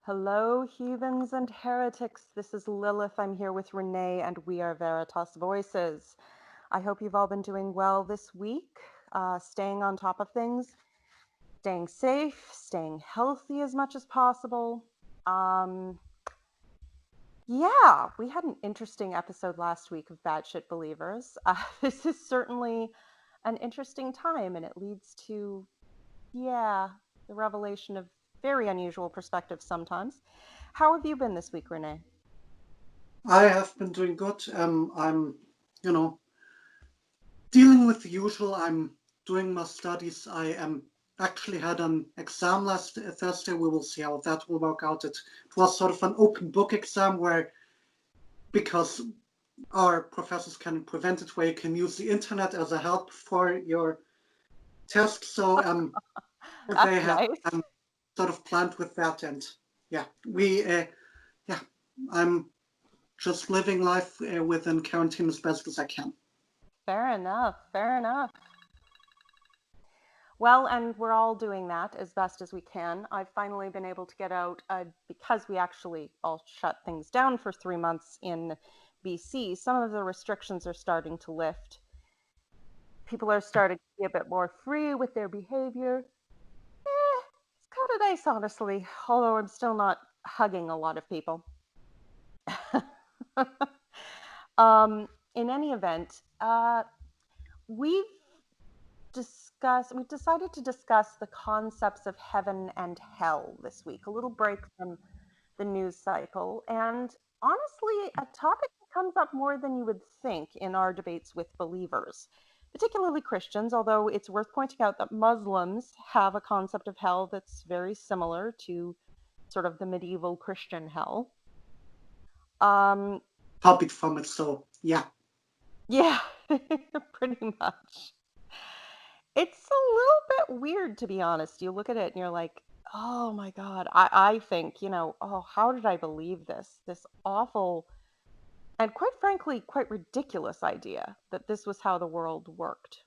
Hello, heathens and heretics. This is Lilith. I'm here with Renee, and we are Veritas Voices. I hope you've all been doing well this week, staying on top of things, staying safe, staying healthy as much as possible. Um, yeah, we had an interesting episode last week of Batshit Believers. This is certainly an interesting time, and it leads to, yeah, the revelation of very unusual perspectives sometimes. How have you been this week, Renee? I have been doing good. I'm, you know, dealing with the usual. I'm doing my studies. I actually had an exam last Thursday. We will see how that will work out. It was sort of an open book exam where, because our professors can prevent it, where you can use the internet as a help for your test. So they That's have nice. sort of planned with that, and yeah, yeah, I'm just living life within quarantine as best as I can. Fair enough. Fair enough. Well, and we're all doing that as best as we can. I've finally been able to get out because we actually all shut things down for 3 months in BC. Some of the restrictions are starting to lift. People are starting to be a bit more free with their behavior. It's kind of nice, honestly, although I'm still not hugging a lot of people. um, in any event, we've we decided to discuss the concepts of heaven and hell this week, a little break from the news cycle, and honestly, a topic that comes up more than you would think in our debates with believers, particularly Christians, although it's worth pointing out that Muslims have a concept of hell that's very similar to sort of the medieval Christian hell. Um, Topic from it. So yeah. yeah, pretty much. It's a little bit weird, to be honest. You look at it and you're like, oh my God. I think, oh, how did I believe this? This awful and quite frankly, quite ridiculous idea that this was how the world worked.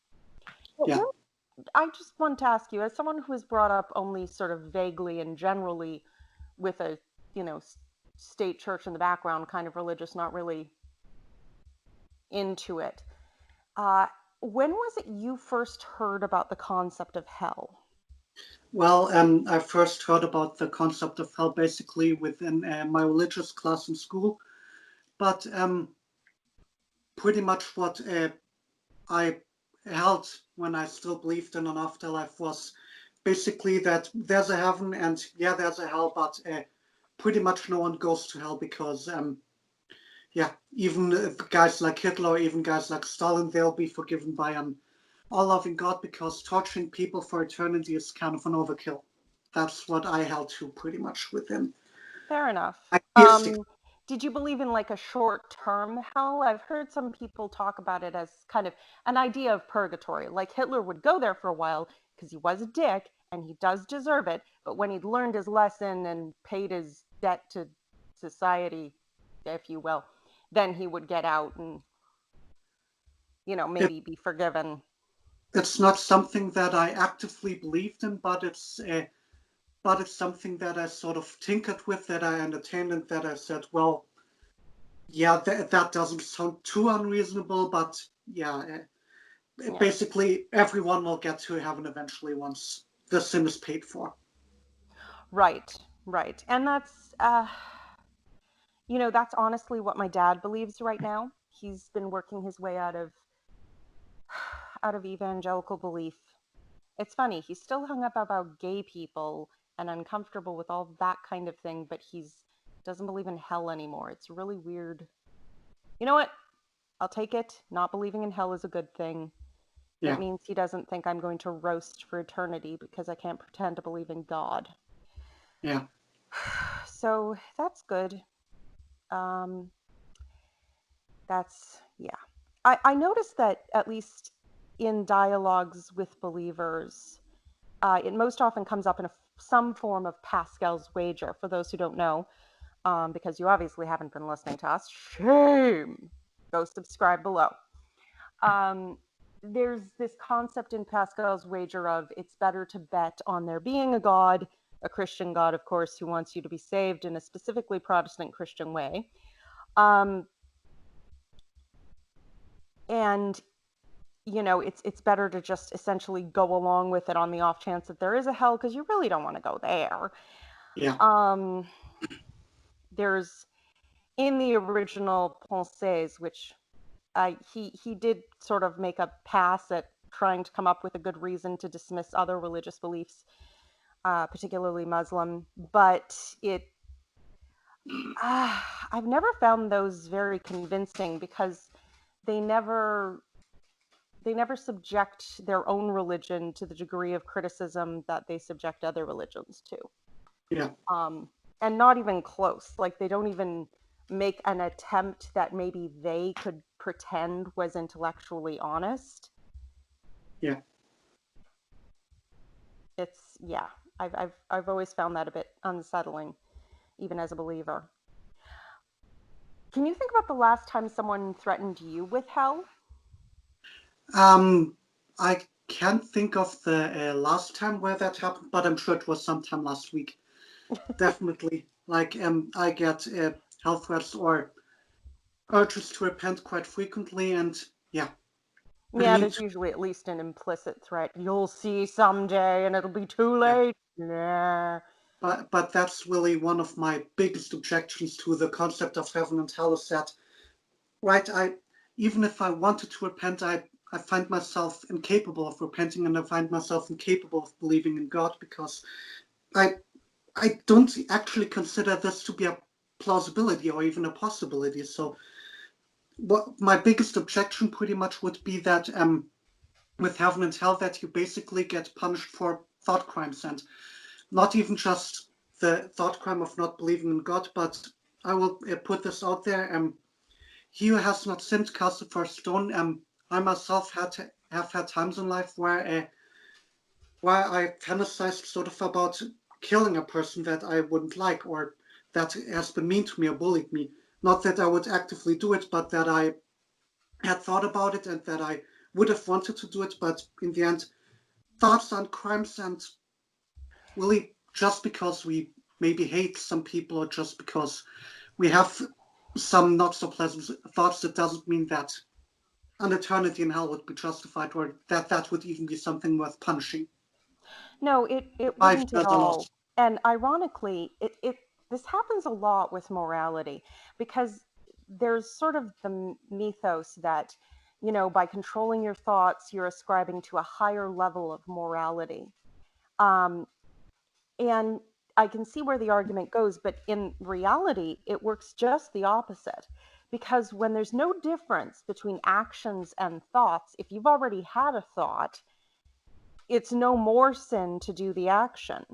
But Yeah. I just want to ask you, as someone who was brought up only sort of vaguely and generally with a, you know, state church in the background, kind of religious, not really into it, uh, when was it you first heard about the concept of hell? Well, I first heard about the concept of hell basically within my religious class in school, but pretty much what I held when I still believed in an afterlife was basically that there's a heaven and yeah, there's a hell, but pretty much no one goes to hell because yeah, even guys like Hitler or even guys like Stalin, they'll be forgiven by an all-loving God because torturing people for eternity is kind of an overkill. That's what I held to pretty much within Fair enough. atheistic. Did you believe in like a short-term hell? I've heard some people talk about it as kind of an idea of purgatory. Like Hitler would go there for a while because he was a dick and he does deserve it. But when he'd learned his lesson and paid his debt to society, if you will, then he would get out and, It, maybe be forgiven. it's not something that I actively believed in, but it's something that I sort of tinkered with, that I entertained, and that I said, well, yeah, that doesn't sound too unreasonable, but yeah, Yeah. basically everyone will get to heaven eventually once the sin is paid for. Right, right. And that's honestly what my dad believes right now. He's been working his way out of evangelical belief. It's funny, he's still hung up about gay people and uncomfortable with all that kind of thing, but he's doesn't believe in hell anymore. It's really weird. You know what? I'll take it. Not believing in hell is a good thing. It Yeah, means he doesn't think I'm going to roast for eternity because I can't pretend to believe in God. yeah. So that's good. Um, yeah. I noticed that at least in dialogues with believers, it most often comes up in some form of Pascal's wager. For those who don't know, because you obviously haven't been listening to us, shame. Go subscribe below. Um, there's this concept in Pascal's wager of it's better to bet on there being a god a Christian God, of course, who wants you to be saved in a specifically Protestant Christian way. Um, and it's better to just essentially go along with it on the off chance that there is a hell, because you really don't want to go there. Yeah. Um, there's in the original Pensées, which he did sort of make a pass at trying to come up with a good reason to dismiss other religious beliefs, particularly Muslim, but I've never found those very convincing, because they never they never subject their own religion to the degree of criticism that they subject other religions to. Yeah. Um, and not even close. Like, they don't even make an attempt that maybe they could pretend was intellectually honest. Yeah. It's yeah. I've always found that a bit unsettling, even as a believer. Can you think about the last time someone threatened you with hell? Um, I can't think of the last time where that happened, but I'm sure it was sometime last week. Definitely. Like, I get health threats or urges to repent quite frequently, and yeah, I Yeah, mean, there's usually at least an implicit threat. You'll see someday and it'll be too yeah, late. Yeah. but that's really one of my biggest objections to the concept of heaven and hell is that, right? I even if I wanted to repent, I find myself incapable of repenting, and I find myself incapable of believing in God because I I don't actually consider this to be a plausibility or even a possibility. So, what my biggest objection pretty much would be that with heaven and hell, that you basically get punished for thought crimes, and not even just the thought crime of not believing in God, but I will put this out there. He who has not sinned cast the first stone. I myself have had times in life where I fantasized sort of about killing a person that I wouldn't like, or that has been mean to me or bullied me. Not that I would actively do it, but that I had thought about it and that I would have wanted to do it. But in the end, thoughts and crimes, and really just because we maybe hate some people or just because we have some not so pleasant thoughts, that doesn't mean that an eternity in hell would be justified or that that would even be something worth punishing. No, it Life wouldn't at does a lot. all. And ironically, it this happens a lot with morality, because there's sort of the mythos that, by controlling your thoughts, you're ascribing to a higher level of morality. Um, and I can see where the argument goes, but in reality, it works just the opposite. Because when there's no difference between actions and thoughts, if you've already had a thought, it's no more sin to do the action.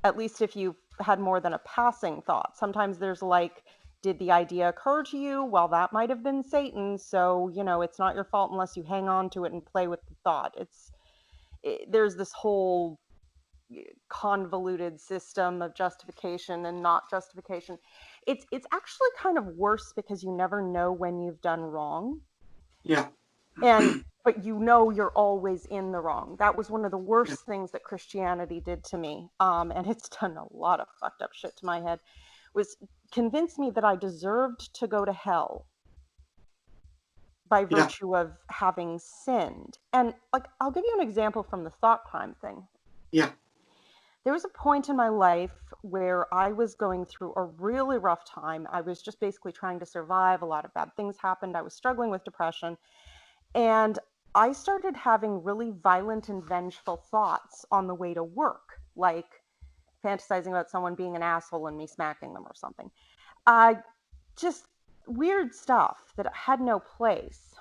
At least if you've had more than a passing thought. Sometimes there's like, did the idea occur to you? Well, that might have been Satan. So, it's not your fault unless you hang on to it and play with the thought. There's this whole convoluted system of justification and not justification. It's actually kind of worse, because you never know when you've done wrong. Yeah, And but you're always in the wrong. That was one of the yeah, worst things that Christianity did to me. And it's done a lot of fucked up shit to my head. Was convinced me that I deserved to go to hell by yeah, virtue of having sinned. And like, I'll give you an example from the thought crime thing. yeah, There was a point in my life where I was going through a really rough time. I was just basically trying to survive. A lot of bad things happened. I was struggling with depression. And I started having really violent and vengeful thoughts on the way to work, like fantasizing about someone being an asshole and me smacking them or something. Just weird stuff that had no place.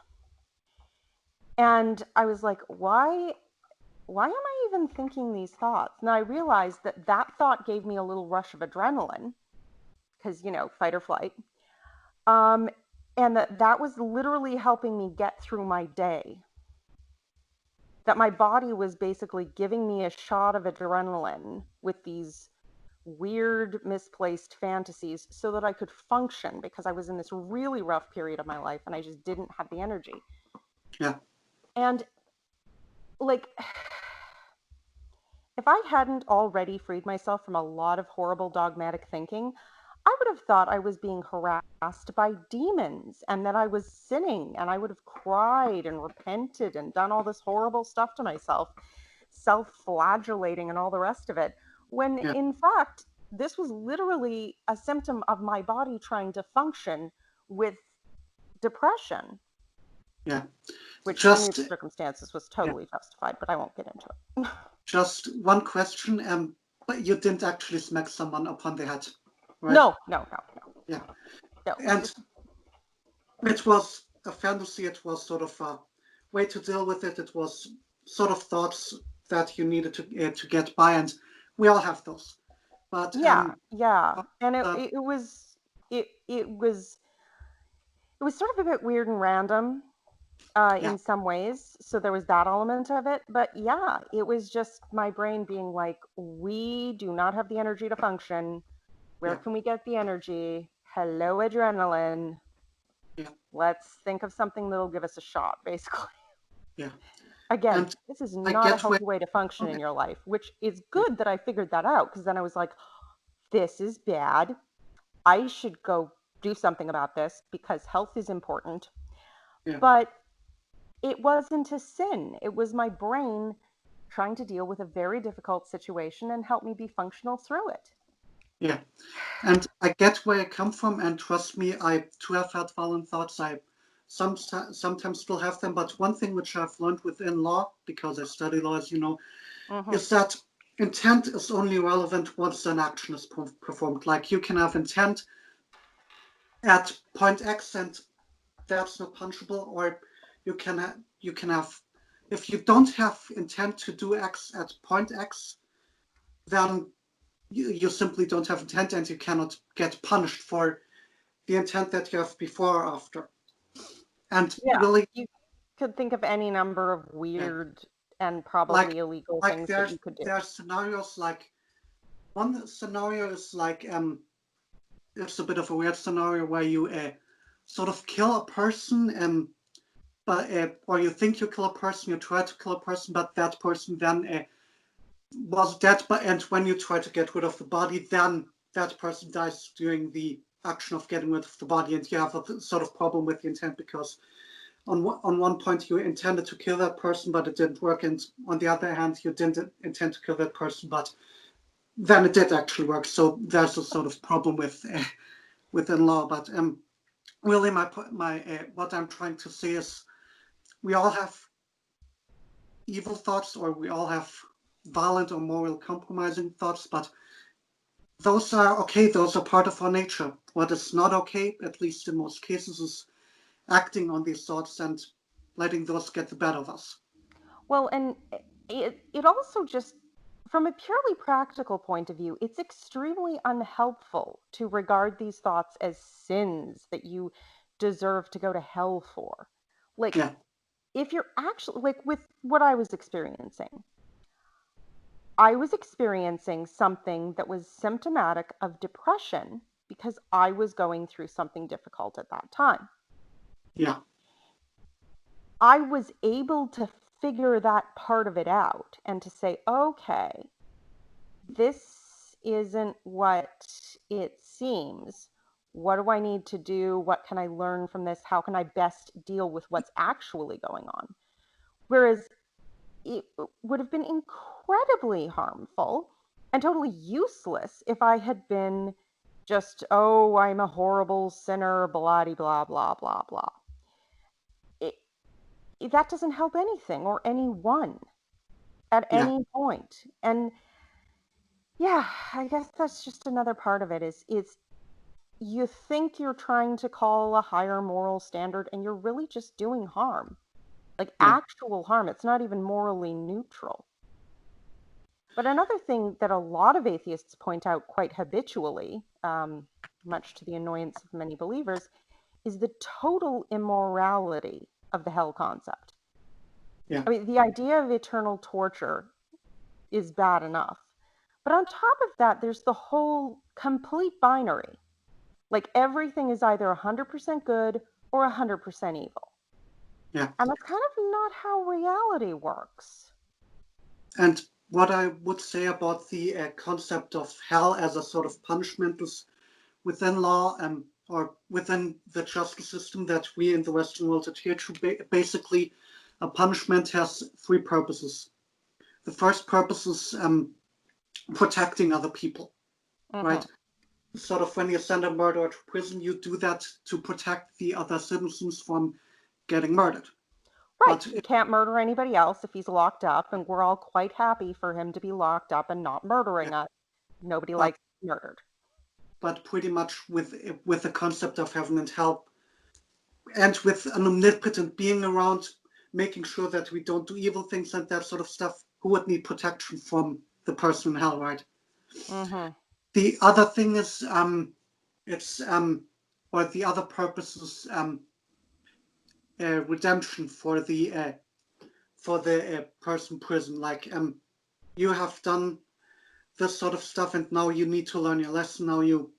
And I was like, why am I even thinking these thoughts? And I realized that that thought gave me a little rush of adrenaline, because, fight or flight. Um, and that was literally helping me get through my day. That my body was basically giving me a shot of adrenaline with these weird, misplaced fantasies so that I could function, because I was in this really rough period of my life and I just didn't have the energy. yeah, And like, if I hadn't already freed myself from a lot of horrible dogmatic thinking, I would have thought I was being harassed by demons and that I was sinning, and I would have cried and repented and done all this horrible stuff to myself, self flagellating and all the rest of it. When yeah, in fact, this was literally a symptom of my body trying to function with depression, yeah. which under Just the circumstances was yeah, totally justified, but I won't get into it. just one question. But you didn't actually smack someone upon the head, right? No, no, no, no, Yeah. no. And it was a fantasy. It was sort of a way to deal with it. It was sort of thoughts that you needed to get by, and we all have those. But Yeah, yeah. And uh, it it was it was sort of a bit weird and random yeah, in some ways. So there was that element of it. But yeah, it was just my brain being like, we do not have the energy to function. Where yeah, can we get the energy? Hello, adrenaline. yeah, Let's think of something that'll give us a shot, basically. yeah. Again, And this is I not a get where healthy way to function in okay, your life, which is yeah, good that I figured that out because then I was like, this is bad. I should go do something about this because health is important. yeah, But it wasn't a sin. It was my brain trying to deal with a very difficult situation and help me be functional through it. yeah. And I get where I come from, and trust me, I too have had violent thoughts. I sometimes still have them. But one thing which I've learned within law, because I study law, as you know, Hmm. is that intent is only relevant once an action is performed. Like you can have intent at point X, and that's not punishable, or you can have if you don't have intent to do X at point X, then you simply don't have intent, and you cannot get punished for the intent that you have before or after. And Yeah, really, you could think of any number of yeah, weird and like probably illegal like things that you could do. there's scenarios like one scenario is like it's a bit of a weird scenario where you sort of kill a person but or you think you kill a person, you try to kill a person, but that person then was dead. But and when you try to get rid of the body, then that person dies during the action of getting rid of the body, and you have a sort of problem with the intent because on one point you intended to kill that person, but it didn't work, and on the other hand, you didn't intend to kill that person, but then it did actually work. So there's a sort of problem with within law. But really, my what I'm trying to say is we all have evil thoughts, or we all have violent or moral compromising thoughts, but those are okay. Those are part of our nature. What is not okay, at least in most cases, is acting on these thoughts and letting those get the better of us. Well, and it also just, from a purely practical point of view, it's extremely unhelpful to regard these thoughts as sins that you deserve to go to hell for. Like, Yeah, if you're actually, like with what I was experiencing something that was symptomatic of depression because I was going through something difficult at that time. yeah, I was able to figure that part of it out and to say, okay, this isn't what it seems. What do I need to do? What can I learn from this? How can I best deal with what's actually going on? Whereas it would have been incredibly harmful and totally useless if I had been just, oh, I'm a horrible sinner, blah, blah, blah, blah, blah. It, that doesn't help anything or anyone at yeah, any point. And yeah, I guess that's just another part of it is you think you're trying to call a higher moral standard and you're really just doing harm. Like yeah, actual harm. It's not even morally neutral. But another thing that a lot of atheists point out quite habitually, much to the annoyance of many believers, is the total immorality of the hell concept. yeah, I mean, the idea of eternal torture is bad enough. But on top of that, there's the whole complete binary. Like everything is either 100% good or 100% evil. yeah. And that's kind of not how reality works. And what I would say about the concept of hell as a sort of punishment is within law or within the justice system that we in the Western world adhere to. Basically, a punishment has three purposes. The first purpose is protecting other people, Mm-hmm. right? Sort of when you send a murderer to prison, you do that to protect the other citizens from getting murdered. Right. But He can't murder anybody else if he's locked up, and we're all quite happy for him to be locked up and not yeah, murdering us. Nobody but likes murdered. pretty much with the concept of heaven and hell, and with an omnipotent being around, making sure that we don't do evil things and that sort of stuff, who would need protection from the person in hell, right? Mm-hmm. The other thing is, it's or the other purpose is redemption for the person in prison. Like you have done this sort of stuff, and now you need to learn your lesson. Now you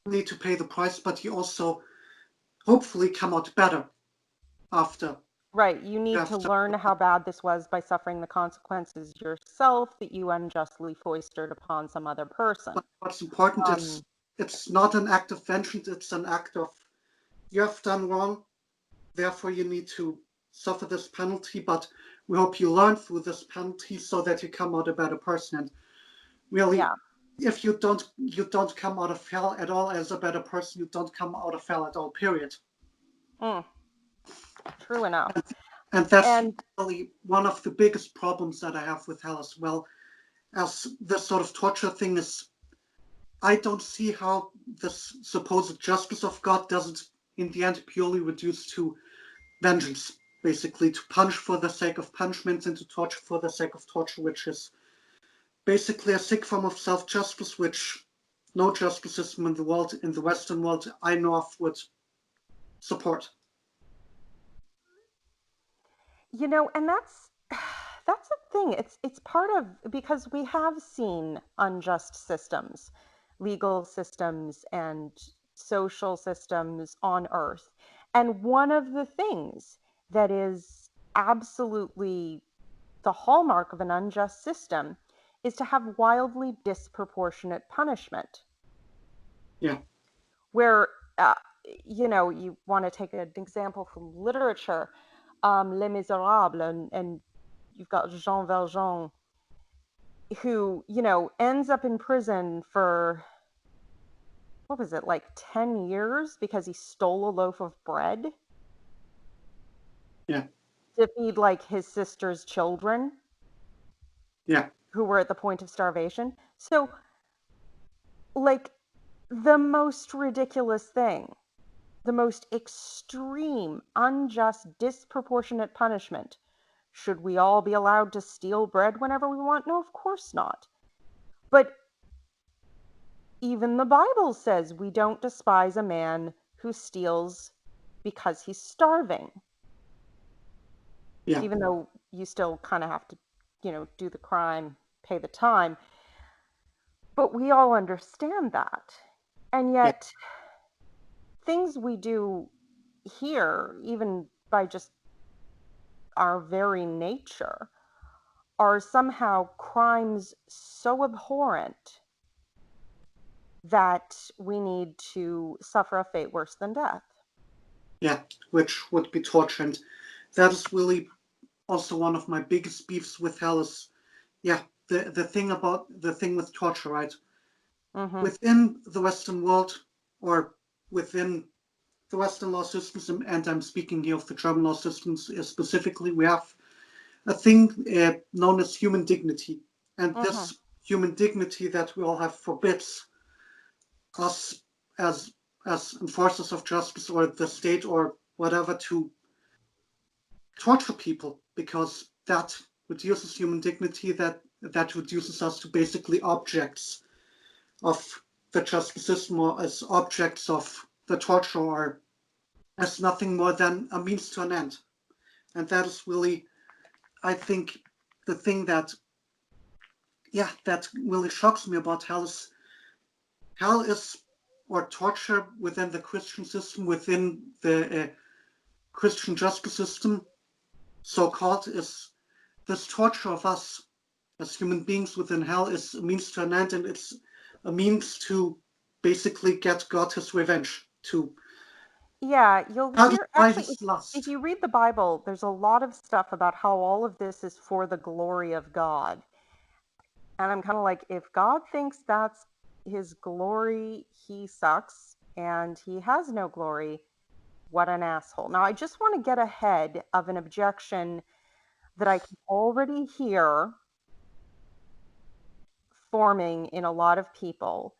need to pay the price, but you also hopefully come out better after Right. You you need have to learn how bad this was by suffering the consequences yourself that you unjustly foisted upon some other person. But what's important is Um, it's not an act of vengeance, it's an act of you have done wrong, therefore you need to suffer this penalty, but we hope you learn through this penalty so that you come out a better person. And really, yeah. if you don't come out of hell at all as a better person, you don't come out of hell at all, period. Mm, true enough. And that's And really one of the biggest problems that I have with hell as well as this sort of torture thing is I don't see how this supposed justice of God doesn't, in the end, purely reduce to vengeance, basically, to punish for the sake of punishment and to torture for the sake of torture, which is basically a sick form of self justice, which no justice system in the world, in the Western world I know of, would support. and that's the thing. It's part of because we have seen unjust systems, legal systems and social systems on earth. And one of the things that is absolutely the hallmark of an unjust system is to have wildly disproportionate punishment Yeah, where you want to take an example from literature, Les Miserables, and you've got Jean Valjean, who ends up in prison for what was it, like 10 years because he stole a loaf of bread yeah, to feed like his sister's children yeah, who were at the point of starvation. So, like, the most ridiculous thing, the most extreme, unjust, disproportionate punishment. Should we all be allowed to steal bread whenever we want? No, of course not. But even the Bible says we don't despise a man who steals because he's starving, yeah, even though you still kind of have to, do the crime, pay the time. But we all understand that. And yeah, yet, things we do here, even by just our very nature, are somehow crimes so abhorrent that we need to suffer a fate worse than death. yeah, which would be torture. And that is really also one of my biggest beefs with hell is, yeah, the thing with torture, right? Mm-hmm. Within the Western world or within the Western law systems, and I'm speaking here of the German law systems specifically, we have a thing known as human dignity. And Mm-hmm. this human dignity that we all have forbids us as enforcers of justice or the state or whatever to torture people because that reduces human dignity, that reduces us to basically objects of the justice system or as objects of the torture or as nothing more than a means to an end. And that is really, I think, the thing that, yeah, that really shocks me about hell is, or torture within the Christian system, within the Christian justice system, so called, is this torture of us. as human beings within hell is a means to an end, and it's a means to basically get God his revenge, to Yeah, you'll hear satisfy actually his if lust. you read the Bible, there's a lot of stuff about how all of this is for the glory of God. And I'm kind of like, if God thinks that's his glory, he sucks and he has no glory. What an asshole. Now, I just want to get ahead of an objection that I can already hear forming in a lot of people.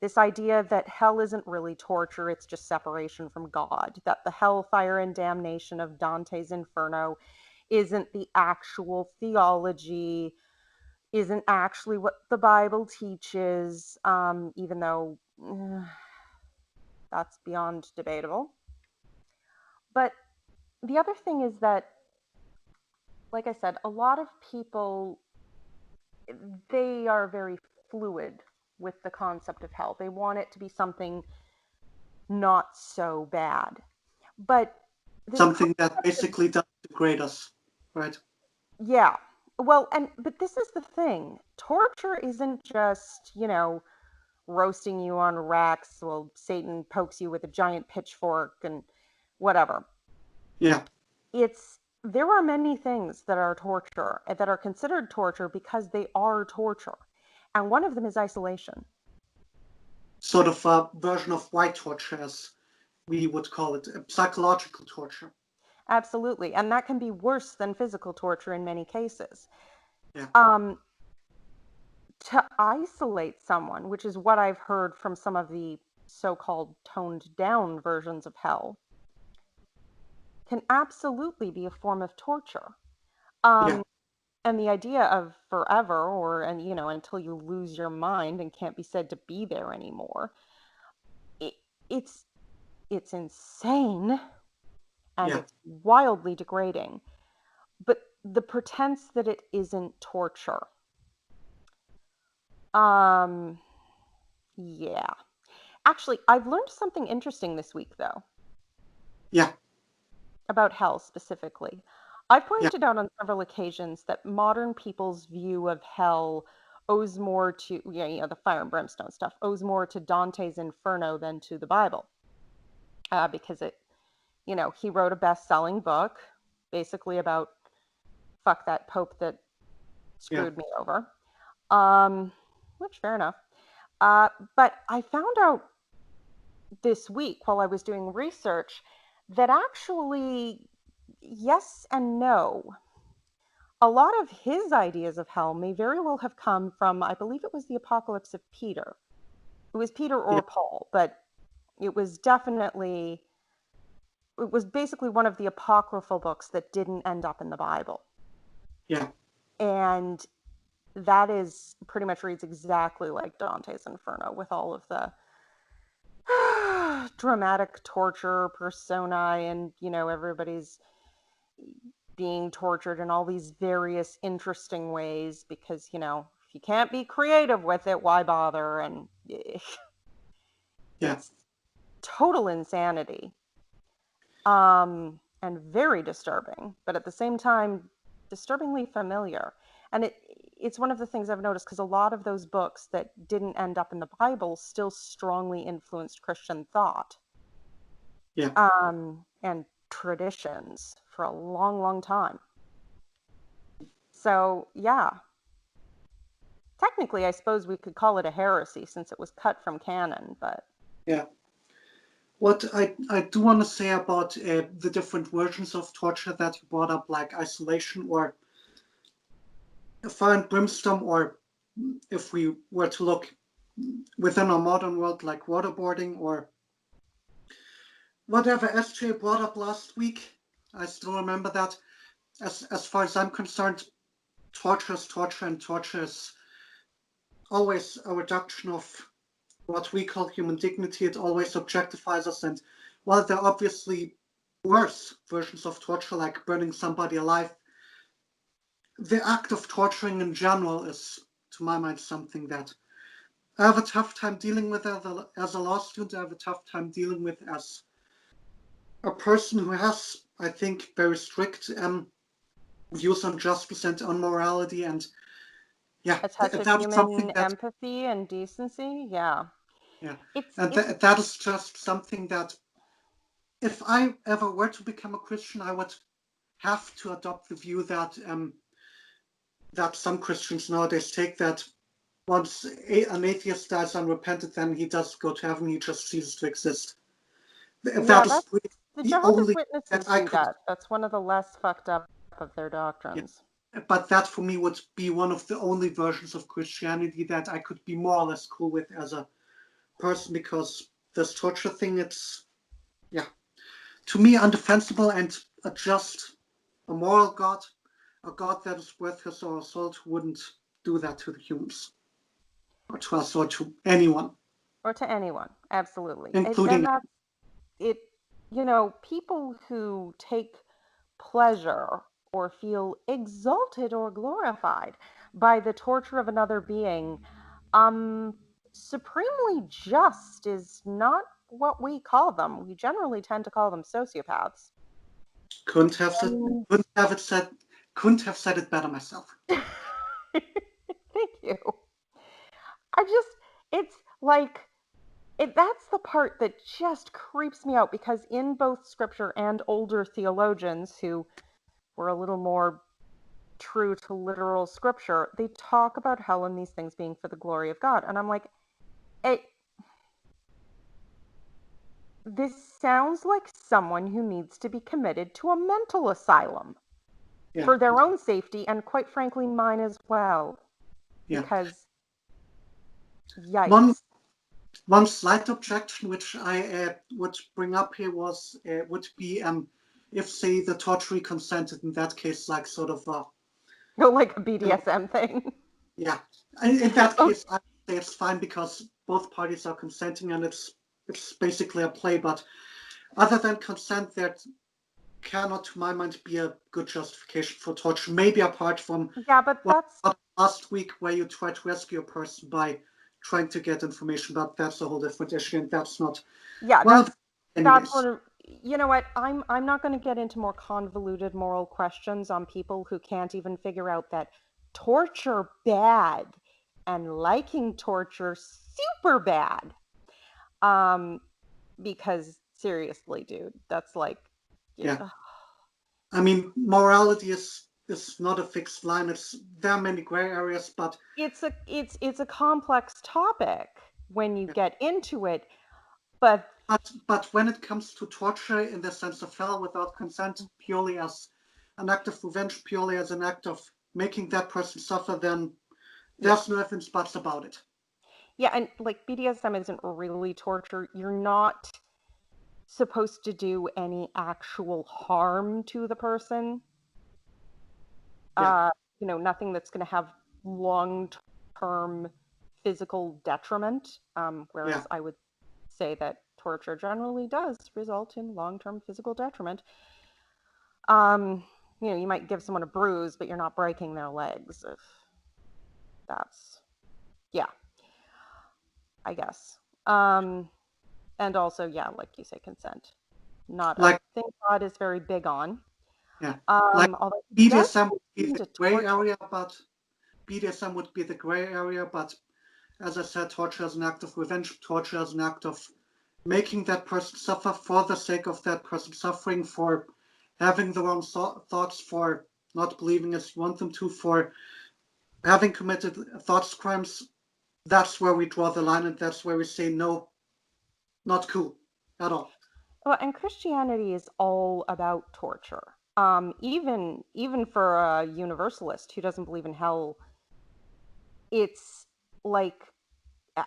This idea that hell isn't really torture, it's just separation from God, that the hellfire and damnation of Dante's Inferno isn't the actual theology, isn't actually what the Bible teaches, even though that's beyond debatable. But the other thing is that, like I said, a lot of people, they are very fluid with the concept of hell. They want it to be something not so bad. But this Something that concept of, basically doesn't degrade us, right? yeah. Well, and but this is the thing. Torture isn't just, roasting you on racks while Satan pokes you with a giant pitchfork and whatever. Yeah, It's there are many things that are torture that are considered torture because they are torture. And one of them is isolation. sort of a version of white torture, as we would call it, psychological torture. Absolutely. And that can be worse than physical torture in many cases. Yeah, Um, to isolate someone, which is what I've heard from some of the so called toned down versions of hell, can absolutely be a form of torture. yeah, Um, and the idea of forever, or, and, until you lose your mind and can't be said to be there anymore, it, it's, it's insane and yeah, it's wildly degrading. But the pretense that it isn't torture, um, yeah. Actually, I've learned something interesting this week, though, yeah, about hell specifically. I've yeah, pointed out on several occasions that modern people's view of hell owes more to, yeah, the fire and brimstone stuff, owes more to Dante's Inferno than to the Bible. Because he wrote a best selling book basically about fuck that Pope that yeah, screwed me over. Um, which, fair enough. But I found out this week while I was doing research that actually, yes and no. A lot of his ideas of hell may very well have come from, I believe it was the Apocalypse of Peter. It was Peter yeah, or Paul, but it was definitely, it was basically one of the apocryphal books that didn't end up in the Bible. yeah, And that is pretty much reads exactly like Dante's Inferno with all of the dramatic torture personae and, everybody's being tortured in all these various interesting ways because, if you can't be creative with it, why bother? And yeah, it's total insanity, and very disturbing, but at the same time, disturbingly familiar. And it's one of the things I've noticed because a lot of those books that didn't end up in the Bible still strongly influenced Christian thought, yeah, and traditions for a long, long time. So, yeah, technically, I suppose we could call it a heresy since it was cut from canon, but yeah. What I do want to say about the different versions of torture that you brought up, like isolation or fire and brimstone, or if we were to look within our modern world, like waterboarding or whatever SJ brought up last week, I still remember that. As far as I'm concerned, torture is torture, and torture is always a reduction of what we call human dignity. It always objectifies us. And while there are obviously worse versions of torture, like burning somebody alive, the act of torturing in general is, to my mind, something that I have a tough time dealing with as a law student. I have a tough time dealing with as a person who has, I think, very strict views on justice and on morality. And Yeah, A touch of that is something human that, empathy and decency. Yeah. yeah, It's and it's that is just something that if I ever were to become a Christian, I would have to adopt the view that some Christians nowadays take, that once an atheist dies unrepentant, then he does go to heaven. He just ceases to exist. yeah, That is that's really the the Jehovah's only that Witnesses I do could. that. That's one of the less fucked up of their Yeah, doctrines. but that for me would be one of the only versions of Christianity that I could be more or less cool with as a person, because this torture thing, it's, yeah, to me undefensible, and just a moral God, a God that is worth his or her salt, who wouldn't do that to the humans or to us or to anyone, Or to anyone. Absolutely. And including. that's it, people who take pleasure or feel exalted or glorified by the torture of another being, um, supremely just is not what we call them. We generally tend to call them sociopaths. Couldn't have said, And couldn't have it said, couldn't have said it better myself. thank you. I just, it's like, that's the part that just creeps me out because in both scripture and older theologians who were a little more true to literal scripture, they talk about hell and these things being for the glory of God. And I'm like, it, this sounds like someone who needs to be committed to a mental asylum Yeah, for their own safety and, quite frankly, mine as well. yeah. Because, One yikes. one slight objection which I would bring up here would be, if say the torturee consented, in that case, like sort of Like a you know, BDSM thing. yeah. In that Oh, case, I say it's fine because both parties are consenting and it's basically a play. But other than consent, there cannot, to my mind, be a good justification for torture. Maybe apart from yeah, but what last week, where you try to rescue a person by trying to get information, but that's a whole different issue, and that's not yeah, well. that's Anyways, one of, you know what, I'm not going to get into more convoluted moral questions on people who can't even figure out that torture bad and liking torture super bad. Um, because seriously, dude, that's like, yeah. ugh. I mean, morality is not a fixed line. There are many gray areas, but It's a complex topic when you get into it, but but when it comes to torture in the sense of hell without consent, purely as an act of revenge, purely as an act of making that person suffer, then yeah. there's no ifs and buts about it. Yeah, and like BDSM isn't really torture. You're not supposed to do any actual harm to the person. Yeah, Uh, nothing that's going to have long-term physical detriment. yeah. Whereas I would say that torture generally does result in long-term physical detriment. Um, you might give someone a bruise, but you're not breaking their legs. If that's, yeah, I guess. And also, yeah, like you say, consent. Not a Like, thing God is very big on. yeah, like Although he does BDSM would be seem the to gray torture. area, but BDSM would be the gray area. But as I said, torture as an act of revenge, torture as an act of making that person suffer for the sake of that person suffering, for having the wrong thoughts, for not believing as you want them to, for having committed thoughts crimes. That's where we draw the line, and that's where we say no, not cool at all. Well, and Christianity is all about torture. Even for a universalist who doesn't believe in hell, it's like,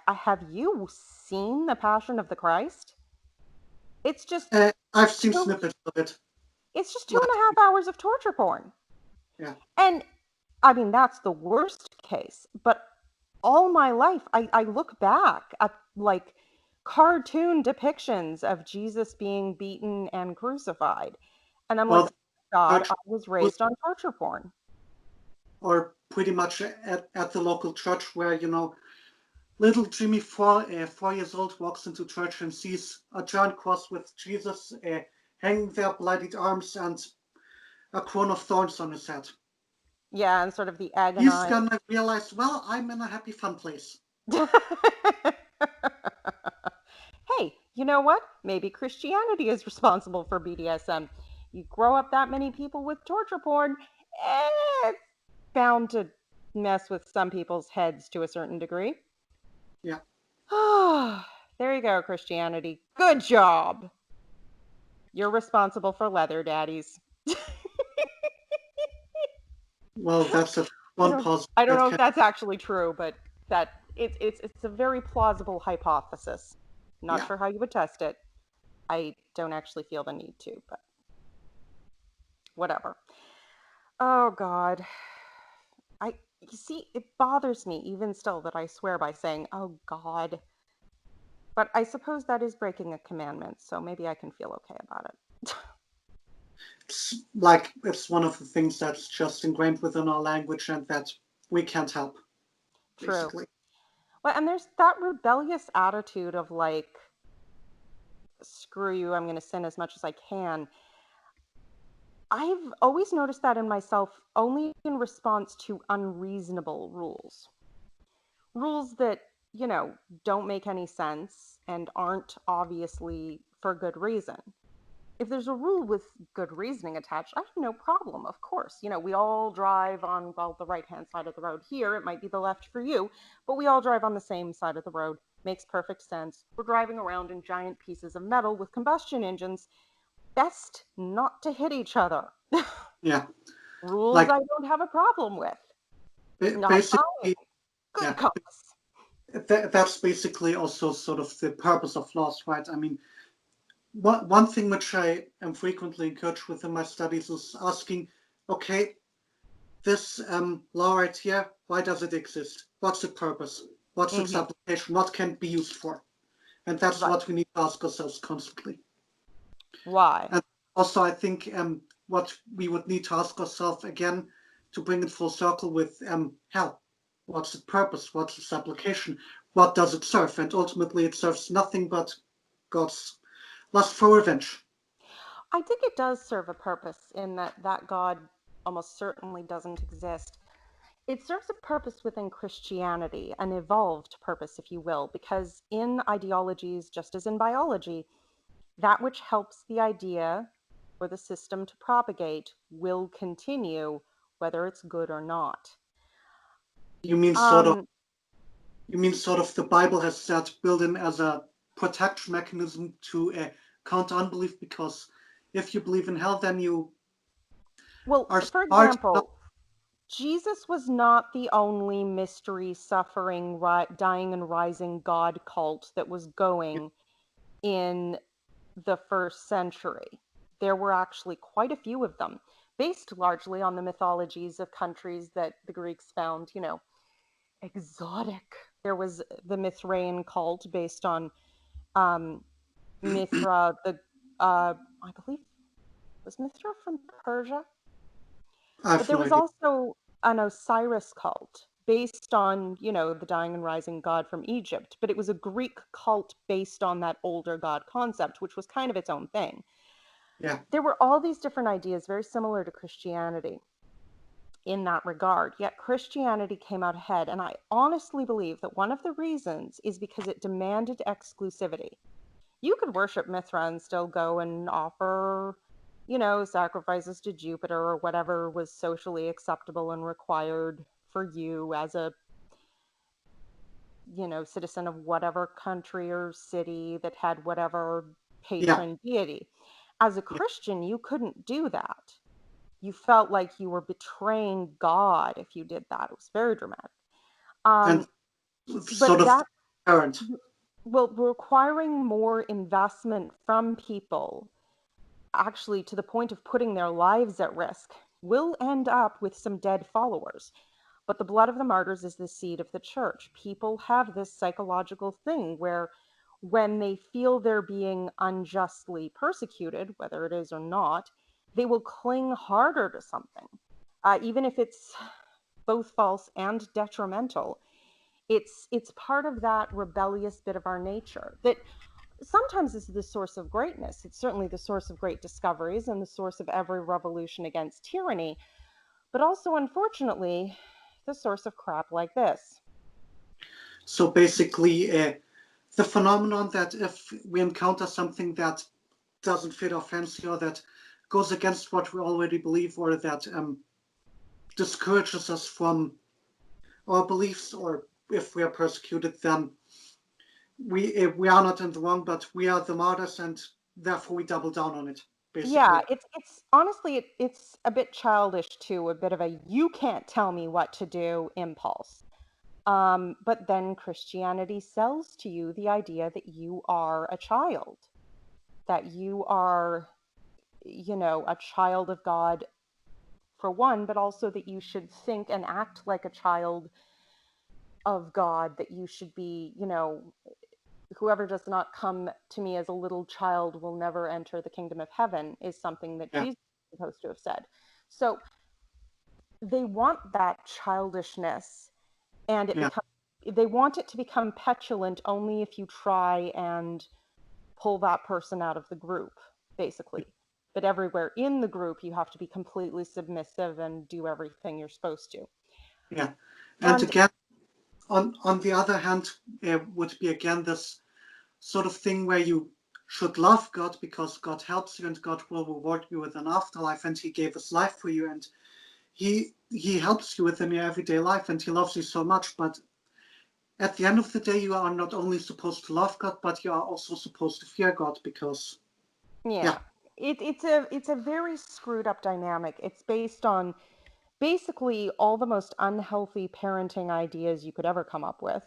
have you seen the Passion of the Christ? It's just I've seen two. snippets of it. It's just two Like, and a half hours of torture porn, yeah, and I mean that's the worst case. But all my life, I look back at like cartoon depictions of Jesus being beaten and crucified, and I'm like, well, God, church I was was, raised on torture porn. or pretty much at the local church where, little Jimmy, 4 years old, walks into church and sees a giant cross with Jesus hanging there, bloodied arms, and a crown of thorns on his head. Yeah, and sort of the He's agonized. gonna realize, well, I'm in a happy, fun place. Hey, you know what? Maybe Christianity is responsible for BDSM. You grow up that many people with torture porn, it's bound to mess with some people's heads to a certain degree. Yeah. There you go, Christianity. Good job. You're responsible for leather daddies. Well, that's a I one don't positive I don't that know if can. that's actually true, but that it's a very plausible hypothesis. Not Yeah. sure how you would test it. I don't actually feel the need to, but whatever. Oh God. You see, it bothers me even still that I swear by saying, "Oh God." But I suppose that is breaking a commandment, so maybe I can feel okay about it. It's like it's one of the things that's just ingrained within our language and that we can't help, True. basically. Well, and there's that rebellious attitude of like, screw you, I'm going to sin as much as I can. I've always noticed that in myself only in response to unreasonable rules. Rules that, you know, don't make any sense and aren't obviously for good reason. If there's a rule with good reasoning attached, I have no problem, of course. You know, we all drive on, well, the right hand side of the road here. It might be the left for you, but we all drive on the same side of the road. Makes perfect sense. We're driving around in giant pieces of metal with combustion engines. Best not to hit each other. Yeah. Rules Like I don't have a problem with. Not following. basically, Good yeah. cause. That's basically also sort of the purpose of laws, right? I mean, one thing which I am frequently encouraged within my studies is asking, okay, this law right here, why does it exist? What's the purpose? What's its Hmm. application? What can it be used for? And that's Right. what we need to ask ourselves constantly. Why? And also, I think what we would need to ask ourselves again to bring it full circle with hell. What's its purpose? What's its application? What does it serve? And ultimately, it serves nothing but God's lust for revenge. I think it does serve a purpose in that God almost certainly doesn't exist. It serves a purpose within Christianity, an evolved purpose, if you will, because in ideologies, just as in biology, that which helps the idea or the system to propagate will continue, whether it's good or not. You mean sort of Um, you mean sort of the Bible has that built in as a protection mechanism to counter unbelief because if you believe in hell, then you well, are for smart enough. example, Jesus was not the only mystery, suffering, dying, and rising God cult that was going in the first century. There were actually quite a few of them, based largely on the mythologies of countries that the Greeks found, you know, exotic. There was the Mithraean cult based on um, Mithra, I believe, was Mithra from Persia? I But have there no was idea. also an Osiris cult based on, you know, the dying and rising god from Egypt, but it was a Greek cult based on that older god concept, which was kind of its own thing. Yeah, There were all these different ideas, very similar to Christianity in that regard. Yet Christianity came out ahead. And I honestly believe that one of the reasons is because it demanded exclusivity. You could worship Mithra and still go and offer, you know, sacrifices to Jupiter or whatever was socially acceptable and required for you as a, you know, citizen of whatever country or city that had whatever yeah, patron deity. As a yeah. Christian, you couldn't do that. You felt like you were betraying God if you did that. It was very dramatic. And Um, sort but of that, parent. well, requiring more investment from people, actually to the point of putting their lives at risk, will end up with some dead followers. But the blood of the martyrs is the seed of the church. People have this psychological thing where when they feel they're being unjustly persecuted, whether it is or not, they will cling harder to something, even if it's both false and detrimental. It's part of that rebellious bit of our nature that sometimes is the source of greatness. It's certainly the source of great discoveries and the source of every revolution against tyranny. but also, unfortunately, the source of crap like this. So basically, the phenomenon that if we encounter something that doesn't fit our fancy or that goes against what we already believe or that discourages us from our beliefs, or if we are persecuted, then we are not in the wrong, but we are the martyrs, and therefore we double down on it, Yeah, basically. it's honestly it's a bit childish too, a bit of a you can't tell me what to do impulse. But then Christianity sells to you the idea that you are a child, that you are, a child of God for one, but also that you should think and act like a child of God, that you should be, whoever does not come to me as a little child will never enter the kingdom of heaven, is something that Yeah, Jesus is supposed to have said. So they want that childishness, and yeah, they want it to become petulant only if you try and pull that person out of the group, basically. But everywhere in the group, you have to be completely submissive and do everything you're supposed to. yeah. And And again, on the other hand, would be again this sort of thing where you should love God because God helps you and God will reward you with an afterlife, and He gave His life for you, and He helps you within your everyday life, and He loves you so much. But at the end of the day, you are not only supposed to love God, but you are also supposed to fear God because, yeah, yeah, it's a very screwed up dynamic. It's based on basically all the most unhealthy parenting ideas you could ever come up with.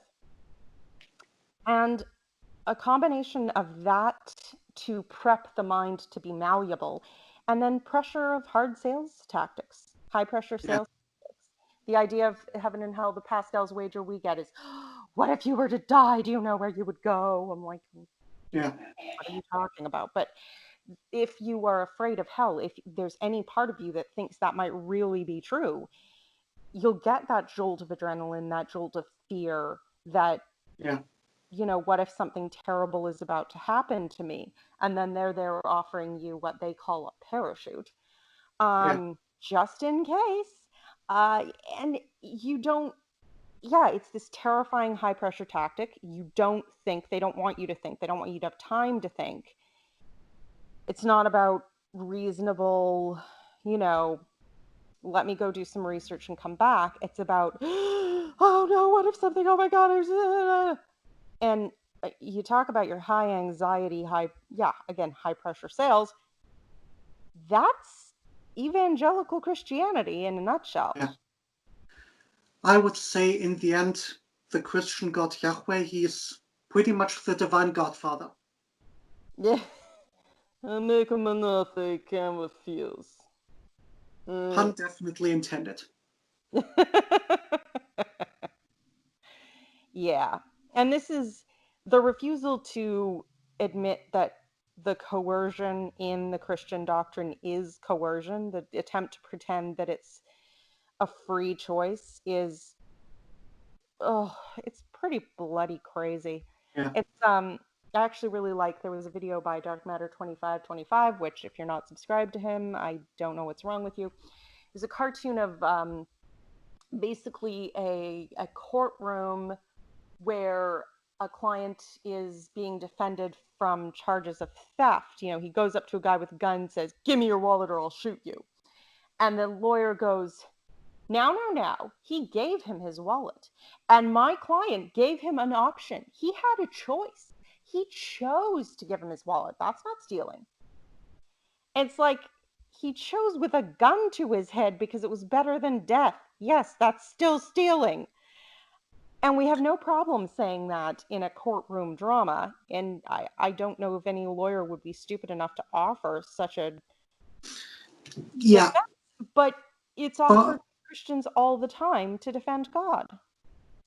And a combination of that to prep the mind to be malleable, and then pressure of hard sales tactics, high pressure yeah, sales tactics. The idea of heaven and hell, the Pascal's wager we get is, what if you were to die? Do you know where you would go? I'm like, yeah, what are you talking about? But if you are afraid of hell, if there's any part of you that thinks that might really be true, you'll get that jolt of adrenaline, that jolt of fear, that, yeah, what if something terrible is about to happen to me? And then they're there offering you what they call a parachute, yeah, just in case. Uh, and you don't, yeah, it's this terrifying high pressure tactic. You don't think, they don't want you to think, they don't want you to have time to think. It's not about reasonable, you know, let me go do some research and come back. It's about, oh no, what if something, oh my God, and you talk about your high anxiety, yeah, again, high pressure sales. That's evangelical Christianity in a nutshell. yeah. I would say in the end, the Christian God Yahweh, He is pretty much the divine Godfather. Yeah, I make them enough they can refuse. Pun definitely intended. Yeah. And this is the refusal to admit that the coercion in the Christian doctrine is coercion, the attempt to pretend that it's a free choice is, oh, it's pretty bloody crazy. Yeah, It's I actually really like, there was a video by Dark Matter 2525, which if you're not subscribed to him, I don't know what's wrong with you. There's a cartoon of basically a courtroom where a client is being defended from charges of theft. He goes up to a guy with a gun, says, "Give me your wallet or I'll shoot you." And the lawyer goes, "Now, now, now. He gave him his wallet. And my client gave him an option. He had a choice. He chose to give him his wallet. That's not stealing." It's like he chose with a gun to his head because it was better than death. Yes, that's still stealing. And we have no problem saying that in a courtroom drama. And I don't know if any lawyer would be stupid enough to offer such a yeah. defense, but it's offered For, to Christians all the time to defend God.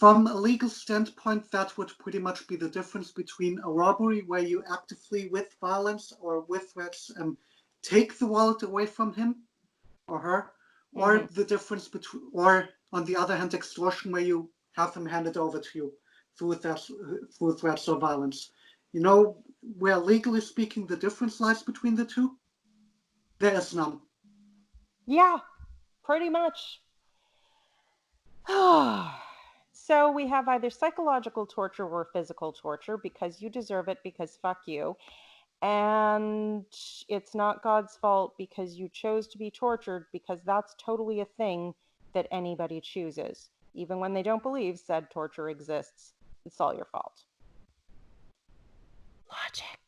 from a legal standpoint, that would pretty much be the difference between a robbery where you actively, with violence or with threats, take the wallet away from him or her, or Hmm. the difference between, or on the other hand, extortion where you have them handed over to you through threats or violence. You know where legally speaking the difference lies between the two? There is none. Yeah, Pretty much. So we have either psychological torture or physical torture because you deserve it, because fuck you. And it's not God's fault because you chose to be tortured, because that's totally a thing that anybody chooses. Even when they don't believe said torture exists, it's all your fault. Logic.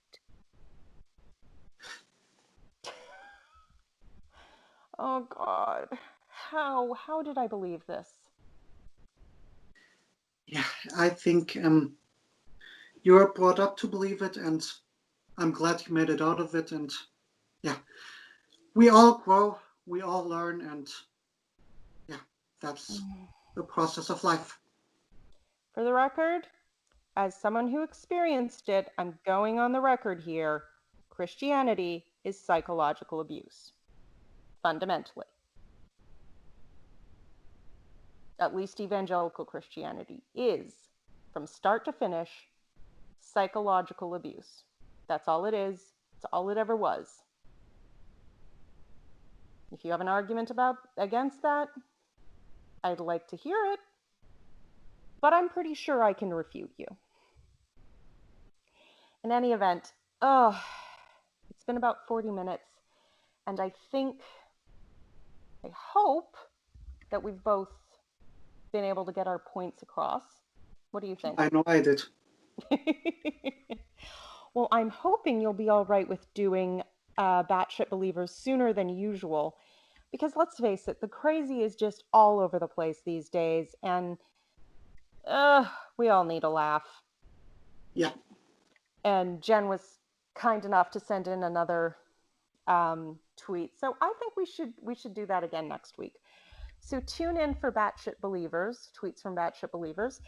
Oh God. How did I believe this? Yeah, I think you were brought up to believe it, and I'm glad you made it out of it. And yeah, we all grow, we all learn, and yeah, that's the process of life. For the record, as someone who experienced it, I'm going on the record here. Christianity is psychological abuse, fundamentally. At least evangelical Christianity is, from start to finish, psychological abuse. That's all it is. It's all it ever was. If you have an argument against that, I'd like to hear it, but I'm pretty sure I can refute you. In any event, it's been about 40 minutes, and I hope that we've both been able to get our points across. What do you think? I know I did. Well, I'm hoping you'll be all right with doing batshit believers sooner than usual, because let's face it, the crazy is just all over the place these days, and we all need a laugh. Yeah, And Jen was kind enough to send in another tweet, so I think we should do that again next week. So tune in for Batshit Believers, tweets from Batshit Believers.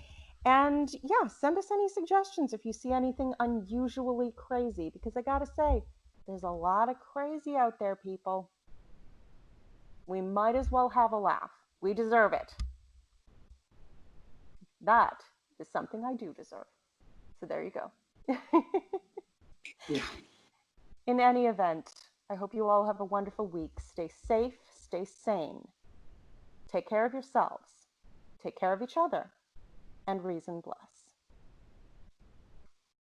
And yeah, send us any suggestions if you see anything unusually crazy, because I gotta say, there's a lot of crazy out there, people. We might as well have a laugh. We deserve it. That is something I do deserve. So there you go. yeah, In any event, I hope you all have a wonderful week. Stay safe, stay sane. Take care of yourselves, take care of each other, and reason bless.